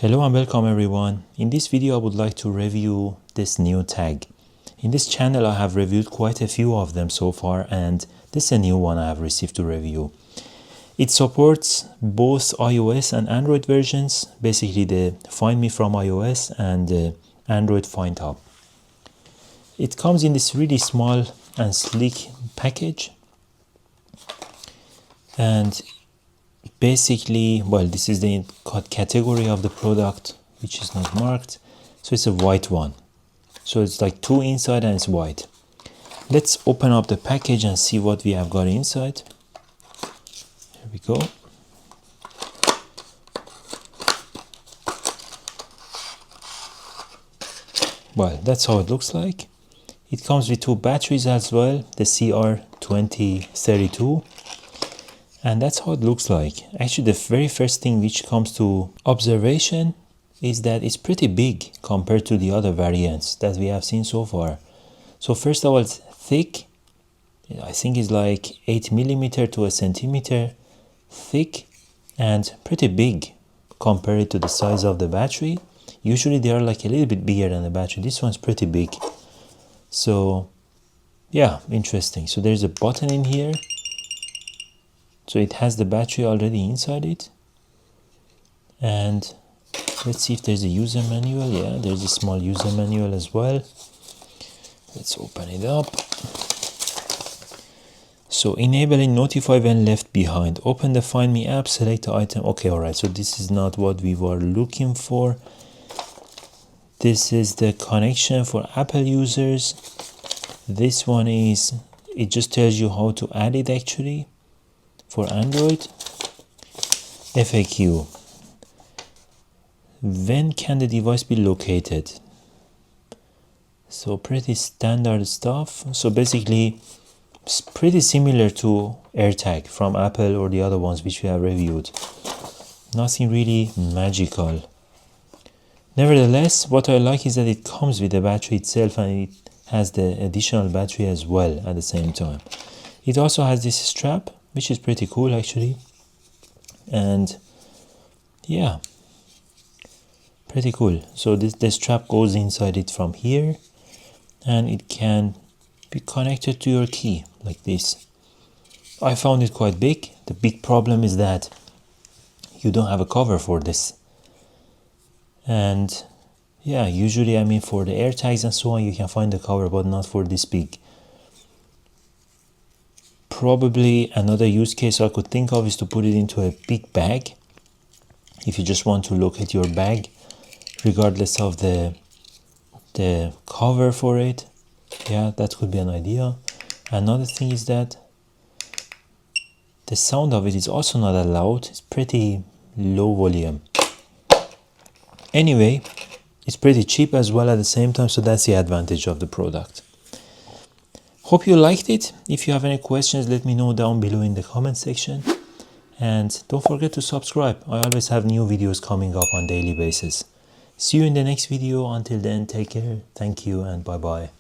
Hello and welcome everyone. In this video I would like to review this new tag. In this channel I have reviewed quite a few of them so far, and this is a new one I have received to review. It supports both iOS and Android versions, basically the Find Me from iOS and the Android Find Hub. It comes in this really small and sleek package, and basically, well, this is the category of the product which is not marked, so it's a white one. So it's like two inside and it's white. Let's open up the package and see what we have got inside. Here we go. Well, that's how it looks like. It comes with two batteries as well, the CR2032. And that's how it looks like. Actually, the very first thing which comes to observation is that it's pretty big compared to the other variants that we have seen so far. So first of all, it's thick. I think it's like 8 millimeter to a centimeter thick and pretty big compared to the size of the battery. Usually they are like a little bit bigger than the battery. This one's pretty big. So yeah, interesting. So there's a button in here. So it has the battery already inside it. And let's see if there's a user manual. Yeah, there's a small user manual as well. Let's open it up. So enable and notify when left behind. Open the Find Me app, select the item. Okay, all right. So this is not what we were looking for. This is the connection for Apple users. This one is, it just tells you how to add it actually. For Android, FAQ. When can the device be located? So pretty standard stuff. So basically, it's pretty similar to AirTag from Apple or the other ones which we have reviewed. Nothing really magical. Nevertheless, what I like is that it comes with the battery itself and it has the additional battery as well at the same time. It also has this strap, which is pretty cool actually, and yeah, pretty cool. So the strap goes inside it from here, and it can be connected to your key like this. I found it quite big. The big problem is that you don't have a cover for this, and yeah, usually I mean for the AirTags and so on you can find the cover, but not for this big. Probably another use case I could think of is to put it into a big bag. If you just want to locate your bag, regardless of the cover for it. Yeah, that could be an idea. Another thing is that the sound of it is also not that loud. It's pretty low volume. Anyway, it's pretty cheap as well at the same time, so that's the advantage of the product. Hope you liked it. If you have any questions, let me know down below in the comment section. And don't forget to subscribe. I always have new videos coming up on a daily basis. See you in the next video. Until then, take care. Thank you and bye-bye.